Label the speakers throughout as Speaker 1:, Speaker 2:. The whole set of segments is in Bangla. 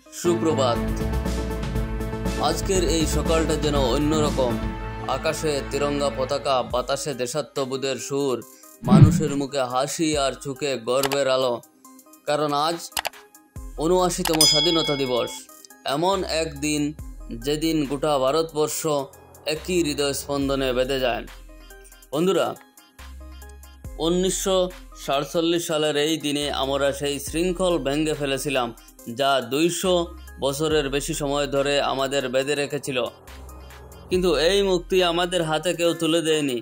Speaker 1: সুপ্রভাত। আজকের এই সকালটা যেন অন্যরকম। আকাশে তিরঙ্গা পতাকা, বাতাসে দেশাত্মবোধের সুর, মানুষের মুখে হাসি আর চোখে গর্বের আলো। কারণ আজ ৭৯তম স্বাধীনতা দিবস। এমন এক দিন যেদিন গোটা ভারতবর্ষ একই হৃদয় স্পন্দনে বেঁধে যায়। বন্ধুরা, ১৯৪৭ সালের এই দিনে আমরা সেই শৃঙ্খল ভেঙে ফেলেছিলাম যা ২০০ বছরের বেশি সময় ধরে আমাদের বেঁধে রেখেছিল। কিন্তু এই মুক্তি আমাদের হাতে কেউ তুলে দেয়নি।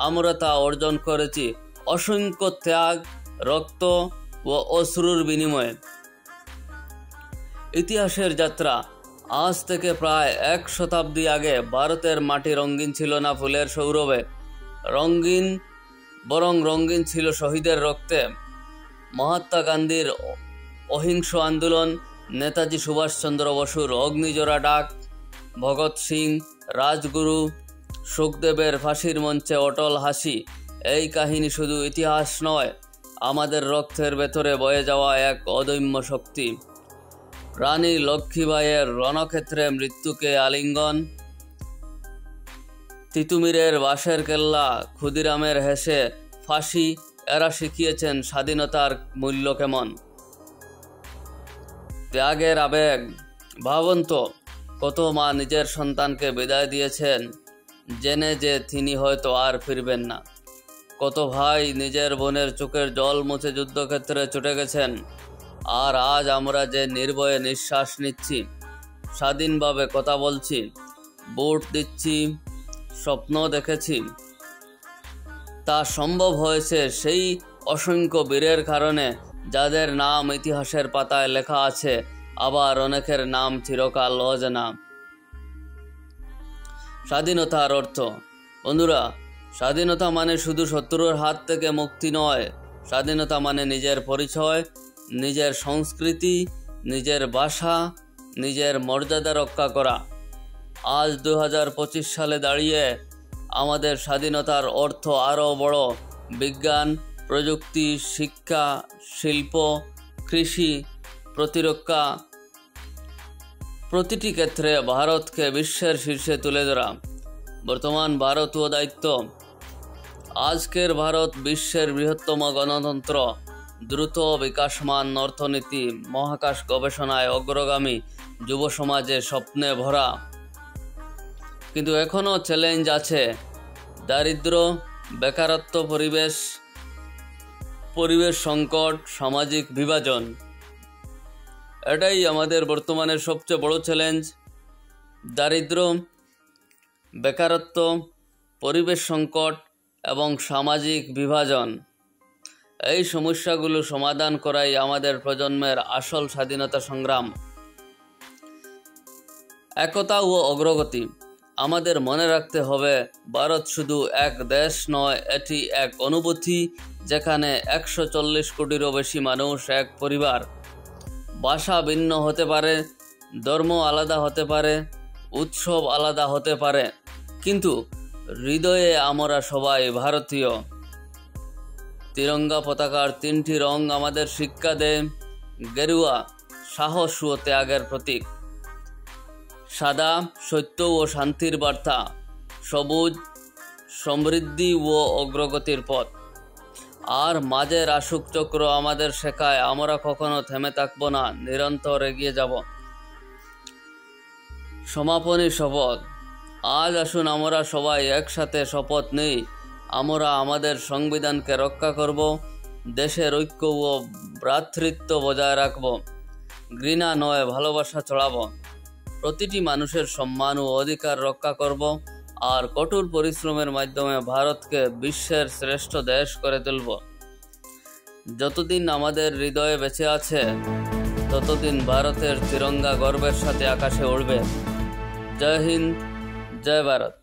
Speaker 1: আমরা তা অর্জন করেছি অসংখ্য ত্যাগ, রক্ত ও অশ্রুর বিনিময়ে। ইতিহাসের যাত্রা। আজ থেকে প্রায় ১ শতাব্দী আগে ভারতের মাটি রঙিন ছিল না ফুলের সৌরভে, বরং রঙিন ছিল শহীদের রক্তে। মহাত্মা গান্ধীর অহিংস আন্দোলন, নেতাজি সুভাষচন্দ্র বসুর অগ্নিজোড়া ডাক, ভগৎ সিং, রাজগুরু, সুখদেবের ফাঁসির মঞ্চে অটল হাসি। এই কাহিনী শুধু ইতিহাস নয়, আমাদের রক্তের ভেতরে বয়ে যাওয়া এক অদম্য শক্তি। রানী লক্ষ্মীবাইয়ের রণক্ষেত্রে মৃত্যুকে আলিঙ্গন, তিতুমিরের বাঁশের কেল্লা, ক্ষুদিরামের হেসে ফাঁসি, এরা শিখিয়েছেন স্বাধীনতার মূল্য কেমন। ত্যাগের আবেগ। ভাবুন তো, কত মা নিজের সন্তানকে বিদায় দিয়েছেন জেনে যে তিনি হয়তো আর ফিরবেন না। কত ভাই নিজের বোনের চোখের জল মুছে যুদ্ধক্ষেত্রে ছুটে গেছেন। আর আজ আমরা যে নির্ভয়ে নিঃশ্বাস নিচ্ছি, স্বাধীনভাবে কথা বলছি, ভোট দিচ্ছি, স্বপ্ন দেখেছি, তা সম্ভব হয়েছে সেই অসংখ্য বীরের কারণে যাদের নাম ইতিহাসের পাতায় লেখা আছে, আবার অনেকের নাম চিরকাল অজানা। স্বাধীনতার অর্থ। বন্ধুরা, স্বাধীনতা মানে শুধু শত্রুর হাত থেকে মুক্তি নয়। স্বাধীনতা মানে নিজের পরিচয়, নিজের সংস্কৃতি, নিজের ভাষা, নিজের মর্যাদা রক্ষা করা। আজ ২০২৫ সালে দাঁড়িয়ে আমাদের স্বাধীনতার অর্থ আরও বড়। বিজ্ঞান, প্রযুক্তি, শিক্ষা, শিল্প, কৃষি, প্রতিরক্ষা, প্রতিটি ক্ষেত্রে ভারতকে বিশ্বের শীর্ষে তুলে ধরা বর্তমান ভারতীয় দায়িত্ব। আজকের ভারত বিশ্বের বৃহত্তম গণতন্ত্র, দ্রুত বিকাশমান অর্থনীতি, মহাকাশ গবেষণায় অগ্রগামী, যুব সমাজে স্বপ্নে ভরা। কিন্তু এখনও চ্যালেঞ্জ আছে। দারিদ্র্য, বেকারত্ব, পরিবেশ সংকট, সামাজিক বিভাজন। এটাই আমাদের বর্তমানের সবচেয়ে বড় চ্যালেঞ্জ। দারিদ্র্য, বেকারত্ব, পরিবেশ সংকট এবং সামাজিক বিভাজন। এই সমস্যাগুলো সমাধান করাই আমাদের প্রজন্মের আসল স্বাধীনতা সংগ্রাম। একতা ও অগ্রগতি। আমাদের মনে রাখতে হবে, ভারত শুধু এক দেশ নয়, এটি এক অনুভূতি যেখানে ১৪০ কোটিরও বেশি মানুষ এক পরিবার। ভাষা ভিন্ন হতে পারে, ধর্ম আলাদা হতে পারে, উৎসব আলাদা হতে পারে, কিন্তু হৃদয়ে আমরা সবাই ভারতীয়। তিরঙ্গা পতাকার ৩টি রং আমাদের শিক্ষা দেয়। গেরুয়া সাহস ও ত্যাগের প্রতীক, সাদা সত্য ও শান্তির বার্তা, সবুজ সমৃদ্ধি ও অগ্রগতির পথ, আর মাঝের অশোক চক্র আমাদের শেখায় আমরা কখনো থেমে থাকব না, নিরন্তর এগিয়ে যাব। সমাপনী শপথ। আজ আসুন আমরা সবাই একসাথে শপথ নেই, আমরা আমাদের সংবিধানকে রক্ষা করব, দেশের ঐক্য ও ভ্রাতৃত্ব বজায় রাখব, ঘৃণা নয় ভালোবাসা ছড়াব, প্রতিটি মানুষের সম্মান ও অধিকার রক্ষা করব, আর কঠোর পরিশ্রমের মাধ্যমে ভারতকে বিশ্বের শ্রেষ্ঠ দেশ করে তুলব। যতদিন আমাদের হৃদয়ে বেঁচে আছে, ততদিন ভারতের তিরঙ্গা গর্বের সাথে আকাশে উড়বে। জয় হিন্দ, জয় ভারত।